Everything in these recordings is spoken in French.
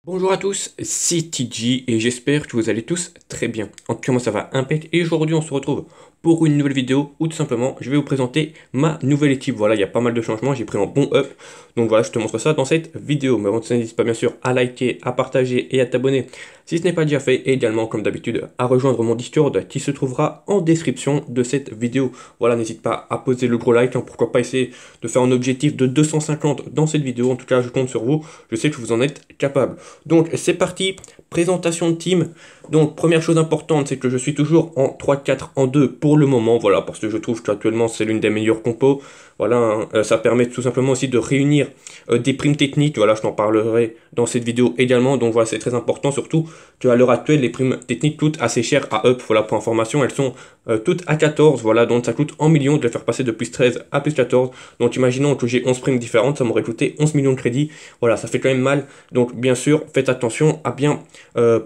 Bonjour à tous, c'est TG et j'espère que vous allez tous très bien. En tout cas moi ça va impec et aujourd'hui on se retrouve pour une nouvelle vidéo où tout simplement je vais vous présenter ma nouvelle équipe. Voilà, il y a pas mal de changements, j'ai pris un bon up, donc voilà je te montre ça dans cette vidéo. Mais avant tout ça n'hésite pas bien sûr à liker, à partager et à t'abonner si ce n'est pas déjà fait, et également comme d'habitude à rejoindre mon Discord qui se trouvera en description de cette vidéo. Voilà, n'hésite pas à poser le gros like, hein, pourquoi pas essayer de faire un objectif de 250 dans cette vidéo. En tout cas je compte sur vous, je sais que vous en êtes capable. Donc c'est parti, présentation de team. Donc première chose importante, c'est que je suis toujours en 3-4-2 pour le moment, voilà, parce que je trouve qu'actuellement c'est l'une des meilleures compos. Voilà, hein, ça permet tout simplement aussi de réunir des primes techniques, voilà, je t'en parlerai dans cette vidéo également. Donc voilà, c'est très important, surtout qu'à l'heure actuelle, les primes techniques coûtent assez cher à up. Voilà, pour information, elles sont toutes à 14, voilà, donc ça coûte 1 million de les faire passer de plus 13 à plus 14. Donc imaginons que j'ai 11 primes différentes, ça m'aurait coûté 11 millions de crédits. Voilà, ça fait quand même mal. Donc bien sûr, faites attention à bien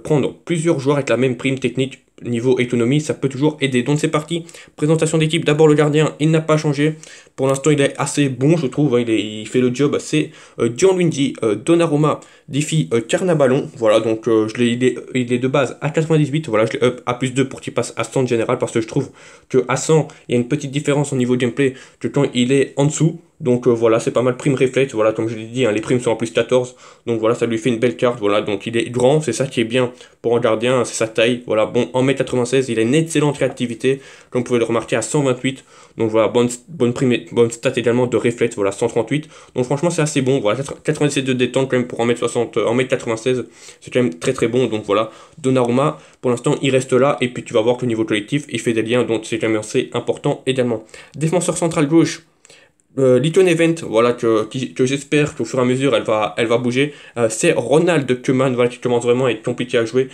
prendre plusieurs joueurs avec la même prime technique. Niveau autonomie, ça peut toujours aider. Donc c'est parti, présentation d'équipe. D'abord le gardien, il n'a pas changé. Pour l'instant, il est assez bon, je trouve, hein. Il fait le job. C'est Gianluigi Donnarumma, défi Carnaballon. Voilà, donc il est de base à 98. Voilà, je l'ai up à plus 2 pour qu'il passe à 100 général, parce que je trouve que à 100, il y a une petite différence au niveau gameplay que quand il est en dessous. Donc voilà, c'est pas mal prime réflexe, voilà, comme je l'ai dit, hein, les primes sont en plus 14, donc voilà, ça lui fait une belle carte, voilà, donc il est grand, c'est ça qui est bien pour un gardien, hein, c'est sa taille, voilà, bon, 1m96, il a une excellente réactivité, comme vous pouvez le remarquer, à 128, donc voilà, bonne prime, bonne stat également de réflexe, voilà, 138, donc franchement c'est assez bon, voilà, 97 de détente quand même pour 1m60, 1m96, c'est quand même très très bon, donc voilà, Donnarumma, pour l'instant il reste là, et puis tu vas voir que au niveau collectif, il fait des liens, donc c'est quand même assez important également. Défenseur central gauche, Little Event, voilà, que j'espère qu'au fur et à mesure elle va bouger. C'est Ronald Koeman, voilà, qui commence vraiment à être compliqué à jouer.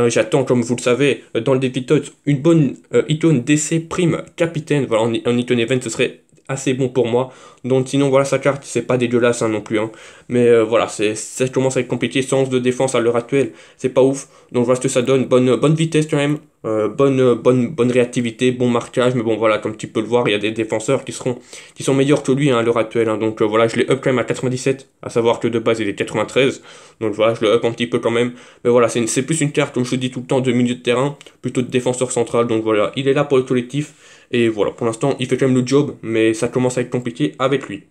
J'attends, comme vous le savez, dans le défi TOTS, une bonne Icon DC prime capitaine. Voilà, en Little Event, ce serait assez bon pour moi. Donc sinon voilà, sa carte c'est pas dégueulasse, hein, non plus, hein. Mais voilà, ça commence à être compliqué. Sens de défense à l'heure actuelle, c'est pas ouf. Donc voilà ce que ça donne. Bonne vitesse quand même, bonne réactivité, bon marquage. Mais bon voilà, comme tu peux le voir, il y a des défenseurs qui sont meilleurs que lui, hein, à l'heure actuelle, hein. Donc voilà, je l'ai up quand même à 97, à savoir que de base il est 93. Donc voilà, je le up un petit peu quand même. Mais voilà, c'est plus une carte, comme je te dis tout le temps, de milieu de terrain, plutôt de défenseur central. Donc voilà, il est là pour le collectif. Et voilà, pour l'instant, il fait quand même le job, mais ça commence à être compliqué avec lui.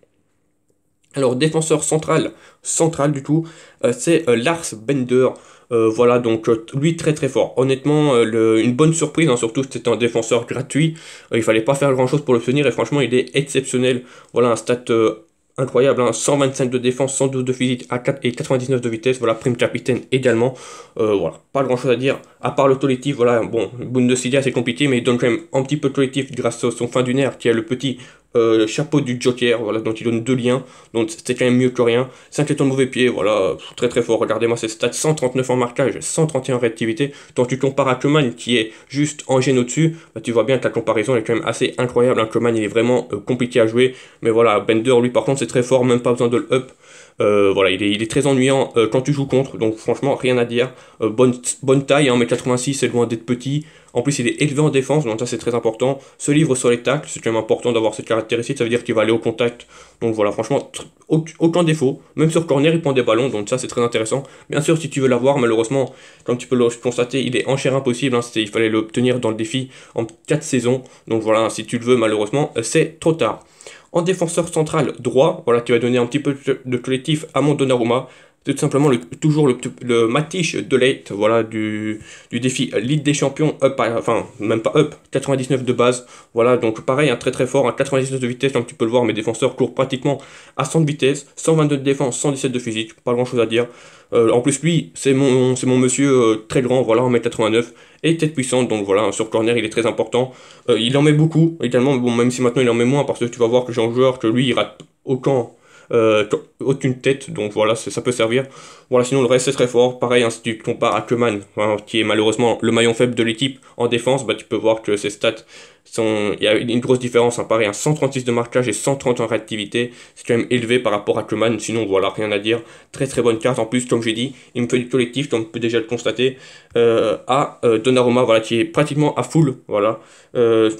Alors, défenseur central du coup, c'est Lars Bender. Voilà, donc lui très très fort. Honnêtement, une bonne surprise, hein, surtout c'était un défenseur gratuit. Il fallait pas faire grand chose pour l'obtenir et franchement, il est exceptionnel. Voilà, un stat incroyable, hein, 125 de défense, 112 de physique et 99 de vitesse. Voilà, prime capitaine également. Voilà, pas grand chose à dire. À part le collectif, voilà, bon, Bundesliga c'est compliqué, mais il donne quand même un petit peu de collectif grâce à son fin d'une ère qui a le petit chapeau du Joker, voilà, dont il donne 2 liens, donc c'était quand même mieux que rien. 5 étoiles de mauvais pied, voilà, très très fort. Regardez-moi ces stats, 139 en marquage, 131 en réactivité. Quand tu compares à Coman qui est juste en gêne au-dessus, bah, tu vois bien que la comparaison est quand même assez incroyable, hein. Coman il est vraiment compliqué à jouer, mais voilà, Bender lui par contre c'est très fort, même pas besoin de le up. Voilà, il est très ennuyant quand tu joues contre, donc franchement rien à dire. Bonne taille, hein, 1m86, c'est loin d'être petit. En plus, il est élevé en défense, donc ça c'est très important. Se livre sur les tacles, c'est quand même important d'avoir cette caractéristique, ça veut dire qu'il va aller au contact. Donc voilà, franchement, aucun défaut. Même sur corner, il prend des ballons, donc ça c'est très intéressant. Bien sûr, si tu veux l'avoir, malheureusement, comme tu peux le constater, il est en chair impossible, hein, il fallait l'obtenir dans le défi en 4 saisons. Donc voilà, si tu le veux, malheureusement, c'est trop tard. En défenseur central droit, voilà, qui va donner un petit peu de collectif à mon Donnarumma. C'est tout simplement toujours le Matich de late, voilà, du défi Ligue des Champions, up, enfin, même pas up, 99 de base. Voilà, donc pareil, un très très fort, un 99 de vitesse, comme tu peux le voir, mes défenseurs courent pratiquement à 100 de vitesse, 122 de défense, 117 de physique, pas grand chose à dire. En plus, lui, c'est mon monsieur très grand, voilà, 1m89, et tête puissante, donc voilà, sur corner, il est très important. Il en met beaucoup, également, mais bon, même si maintenant il en met moins, parce que tu vas voir que j'ai un joueur que lui, il rate aucun. Aucune tête, donc voilà, ça peut servir. Voilà, sinon le reste c'est très fort. Pareil, hein, si tu compares à Koeman, hein, qui est malheureusement le maillon faible de l'équipe en défense, bah, tu peux voir que ses stats il y a une grosse différence, hein. Pareil, un 136 de marquage et 130 en réactivité, c'est quand même élevé par rapport à Koeman, sinon voilà, rien à dire. Très très bonne carte, en plus, comme j'ai dit, il me fait du collectif, comme on peut déjà le constater, à Donnarumma, voilà, qui est pratiquement à full, voilà.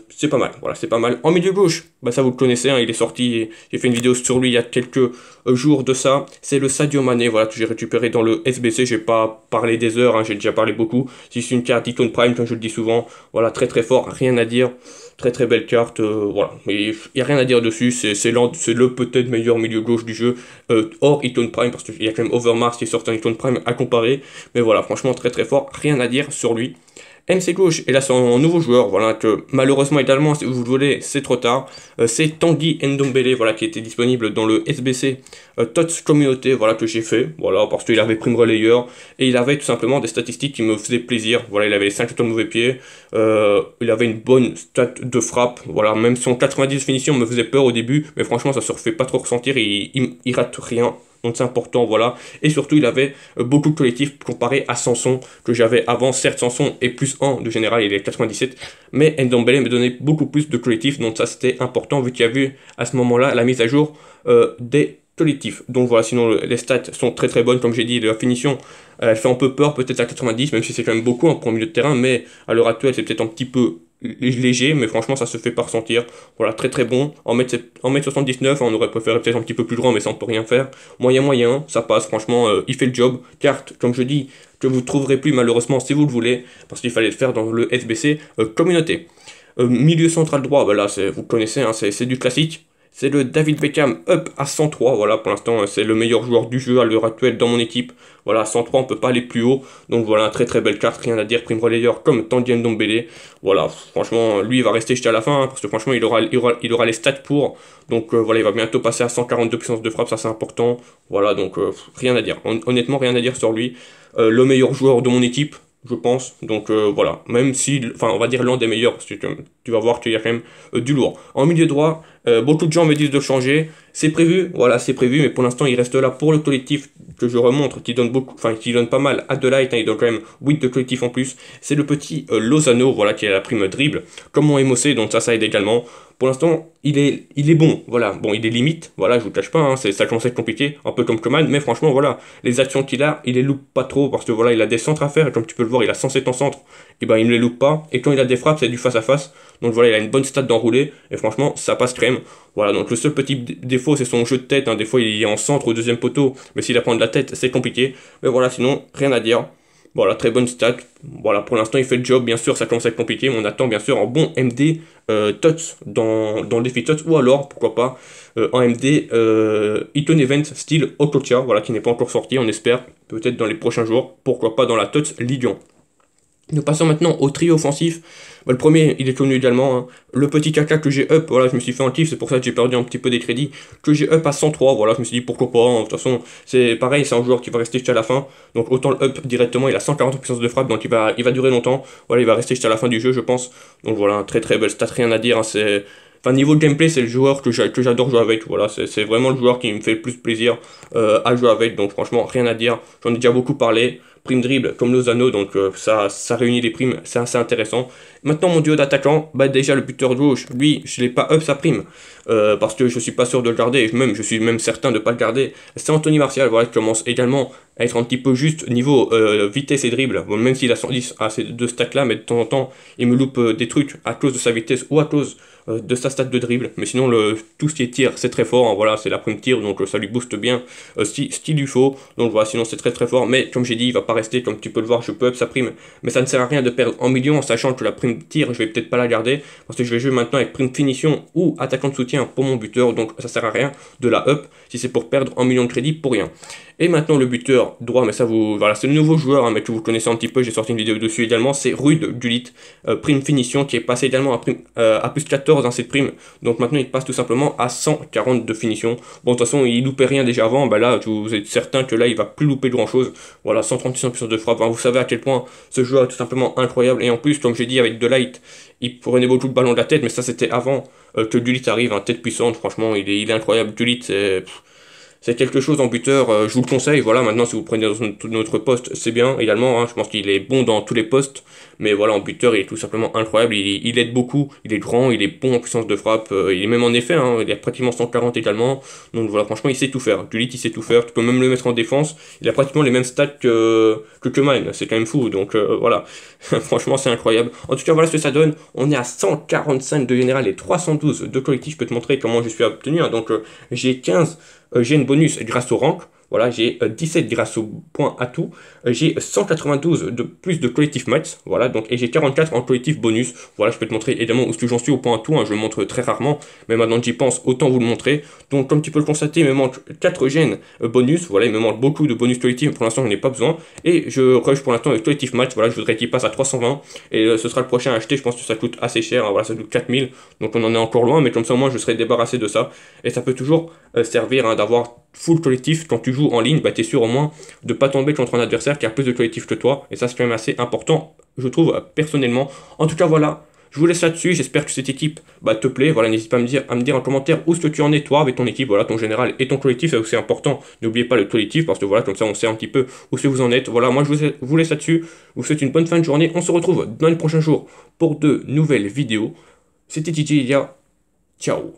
C'est pas mal, voilà, c'est pas mal. En milieu gauche, bah ça vous le connaissez, hein, il est sorti, j'ai fait une vidéo sur lui il y a quelques jours jour de ça, c'est le Sadio Mané, voilà, que j'ai récupéré dans le SBC. J'ai pas parlé des heures, hein, j'ai déjà parlé beaucoup. Si c'est une carte Icon Prime, comme je le dis souvent, voilà, très très fort, rien à dire. Très très belle carte, voilà. Il n'y a rien à dire dessus, c'est le peut-être meilleur milieu gauche du jeu, hors Icon Prime, parce qu'il y a quand même Overmars qui sort en Icon Prime à comparer. Mais voilà, franchement très très fort, rien à dire sur lui. MC Gauche, et là c'est un nouveau joueur, voilà, que malheureusement également, si vous le voulez, c'est trop tard. C'est Tanguy Ndombele, voilà, qui était disponible dans le SBC TOTS Communauté, voilà, que j'ai fait, voilà, parce qu'il avait prime relayeur, et il avait tout simplement des statistiques qui me faisaient plaisir, voilà, il avait les 5 de mauvais pied, il avait une bonne stat de frappe, voilà, même son 90 finition me faisait peur au début, mais franchement ça se refait pas trop ressentir, il rate rien. Donc c'est important, voilà. Et surtout, il avait beaucoup de collectifs comparé à Sanson, que j'avais avant. Certes, Sanson est plus 1 de général, il est 97. Mais Ndombele me donnait beaucoup plus de collectifs, donc ça c'était important, vu qu'il y a eu à ce moment-là la mise à jour des collectifs. Donc voilà, sinon les stats sont très très bonnes, comme j'ai dit, la finition, elle fait un peu peur, peut-être à 90, même si c'est quand même beaucoup pour un milieu de terrain, mais à l'heure actuelle, c'est peut-être un petit peu léger, mais franchement ça se fait pas ressentir. Voilà, très très bon. En mètre 79, on aurait préféré peut-être un petit peu plus grand, mais ça on peut rien faire. Moyen, ça passe, franchement, il fait le job. Carte, comme je dis, que vous trouverez plus malheureusement si vous le voulez, parce qu'il fallait le faire dans le SBC communauté. Milieu central droit, bah là, vous connaissez, hein, c'est du classique. C'est le David Beckham up à 103, voilà, pour l'instant c'est le meilleur joueur du jeu à l'heure actuelle dans mon équipe. Voilà, à 103 on peut pas aller plus haut, donc voilà, très très belle carte, rien à dire, prime relayeur comme Tanguy Ndombele. Voilà, franchement, lui il va rester jusqu'à la fin, hein, parce que franchement il aura les stats pour, donc voilà, il va bientôt passer à 142 puissance de frappe, ça c'est important. Voilà, donc rien à dire, honnêtement rien à dire sur lui. Le meilleur joueur de mon équipe, je pense. Donc voilà, même si, enfin on va dire l'un des meilleurs, parce que tu vas voir qu'il y a quand même du lourd. En milieu droit, beaucoup de gens me disent de changer, c'est prévu, voilà c'est prévu, mais pour l'instant il reste là pour le collectif que je remontre, qui donne beaucoup, enfin qui donne pas mal à Delight, hein, il donne quand même 8 de collectif en plus. C'est le petit Lozano, voilà, qui a la prime dribble, comme mon MOC, donc ça aide également. Pour l'instant, il est bon, voilà, bon, il est limite, voilà, je vous cache pas, hein, ça commence à être compliqué, un peu comme Coman, mais franchement, voilà, les actions qu'il a, il les loupe pas trop, parce que voilà, il a des centres à faire, et comme tu peux le voir, il a 107 en centre, et ben il ne les loupe pas, et quand il a des frappes, c'est du face à face, donc voilà, il a une bonne stat d'enrouler, et franchement, ça passe crème. Voilà, donc le seul petit défaut, c'est son jeu de tête, hein, des fois il est en centre au deuxième poteau, mais s'il apprend de la tête, c'est compliqué, mais voilà, sinon, rien à dire. Voilà, très bonne stat. Voilà, pour l'instant, il fait le job. Bien sûr, ça commence à être compliqué, mais on attend bien sûr un bon MD TOTS dans le défi TOTS, ou alors, pourquoi pas, un MD Icon Event style Okocha, voilà, qui n'est pas encore sorti, on espère, peut-être dans les prochains jours, pourquoi pas dans la TOTS Ligue 1. Nous passons maintenant au trio offensif. Bah, le premier, il est connu également, hein. Le petit caca que j'ai up, voilà, je me suis fait un kiff, c'est pour ça que j'ai perdu un petit peu des crédits, que j'ai up à 103, voilà, je me suis dit pourquoi pas, hein. De toute façon, c'est pareil, c'est un joueur qui va rester jusqu'à la fin, donc autant le up directement, il a 140 puissance de frappe, donc il va durer longtemps, voilà, il va rester jusqu'à la fin du jeu, je pense, donc voilà, très très belle stat, rien à dire, hein, c'est... Enfin, niveau gameplay, c'est le joueur que j'adore jouer avec, voilà, c'est vraiment le joueur qui me fait le plus plaisir à jouer avec, donc franchement, rien à dire, j'en ai déjà beaucoup parlé. Prime dribble comme Lozano, donc ça réunit les primes, c'est assez intéressant. Maintenant mon duo d'attaquants, bah déjà le buteur gauche, lui je l'ai pas up sa prime, parce que je suis pas sûr de le garder, je suis même certain de pas le garder. C'est Anthony Martial, voilà, qui commence également à être un petit peu juste niveau vitesse et dribble, bon, même s'il a 110 à ces deux stats là, mais de temps en temps il me loupe des trucs à cause de sa vitesse ou à cause de sa stat de dribble, mais sinon tout ce qui est tir c'est très fort, hein, voilà, c'est la prime tir, donc ça lui booste bien style du faux, donc voilà, sinon c'est très très fort, mais comme j'ai dit il va pas rester, comme tu peux le voir, je peux up sa prime, mais ça ne sert à rien de perdre en millions en sachant que la prime tir je vais peut-être pas la garder, parce que je vais jouer maintenant avec prime finition ou attaquant de soutien pour mon buteur, donc ça sert à rien de la up si c'est pour perdre en millions de crédits pour rien. Et maintenant le buteur droit, mais ça voilà, c'est le nouveau joueur, hein, mais que vous connaissez un petit peu, j'ai sorti une vidéo dessus également, c'est Ruud Gullit, prime finition, qui est passé également à plus 14 dans cette prime, donc maintenant il passe tout simplement à 140 de finition. Bon, de toute façon il loupait rien déjà avant, bah là vous êtes certain que là il va plus louper grand chose, voilà, 136 puissance de frappe, hein, vous savez à quel point ce joueur est tout simplement incroyable, et en plus comme j'ai dit avec Delight, il prenait beaucoup de ballons de la tête, mais ça c'était avant que Gullit arrive, hein, tête puissante, franchement il est incroyable. Gullit c'est quelque chose en buteur, je vous le conseille, voilà, maintenant si vous prenez dans notre poste, c'est bien également, hein, je pense qu'il est bon dans tous les postes, mais voilà, en buteur, il est tout simplement incroyable, il aide beaucoup, il est grand, il est bon en puissance de frappe, il est même en effet, hein, il a pratiquement 140 également, donc voilà, franchement, il sait tout faire, Gullit, il sait tout faire, tu peux même le mettre en défense, il a pratiquement les mêmes stats que Mine, c'est quand même fou, donc voilà, franchement, c'est incroyable. En tout cas, voilà ce que ça donne, on est à 145 de général et 312 de collectif, je peux te montrer comment je suis obtenu, hein, donc j'ai 15 j'ai une bonus grâce au rank. Voilà, j'ai 17 grâce au point atout, j'ai 192 de plus de collectif max, voilà, donc, et j'ai 44 en collectif bonus. Voilà, je peux te montrer évidemment où j'en suis au point atout, hein, je le montre très rarement, mais maintenant que j'y pense, autant vous le montrer. Donc comme tu peux le constater, il me manque 4 gènes bonus, voilà, il me manque beaucoup de bonus collectifs, pour l'instant je n'en ai pas besoin, et je rush pour l'instant avec collectif max, voilà, je voudrais qu'il passe à 320, et ce sera le prochain à acheter, je pense que ça coûte assez cher, hein, voilà, ça coûte 4000, donc on en est encore loin, mais comme ça au moins je serai débarrassé de ça, et ça peut toujours servir hein, d'avoir full collectif. Quand tu joues en ligne, bah, tu es sûr au moins de pas tomber contre un adversaire qui a plus de collectif que toi, et ça c'est quand même assez important, je trouve, personnellement. En tout cas voilà, je vous laisse là-dessus, j'espère que cette équipe te plaît, voilà, n'hésite pas à me dire en commentaire où est-ce que tu en es toi avec ton équipe, voilà, ton général et ton collectif, c'est aussi important, n'oubliez pas le collectif, parce que voilà, comme ça on sait un petit peu où est-ce que vous en êtes, voilà, moi je vous laisse là-dessus, je vous souhaite une bonne fin de journée, on se retrouve dans les prochains jours pour de nouvelles vidéos, c'était TJ Elia, ciao.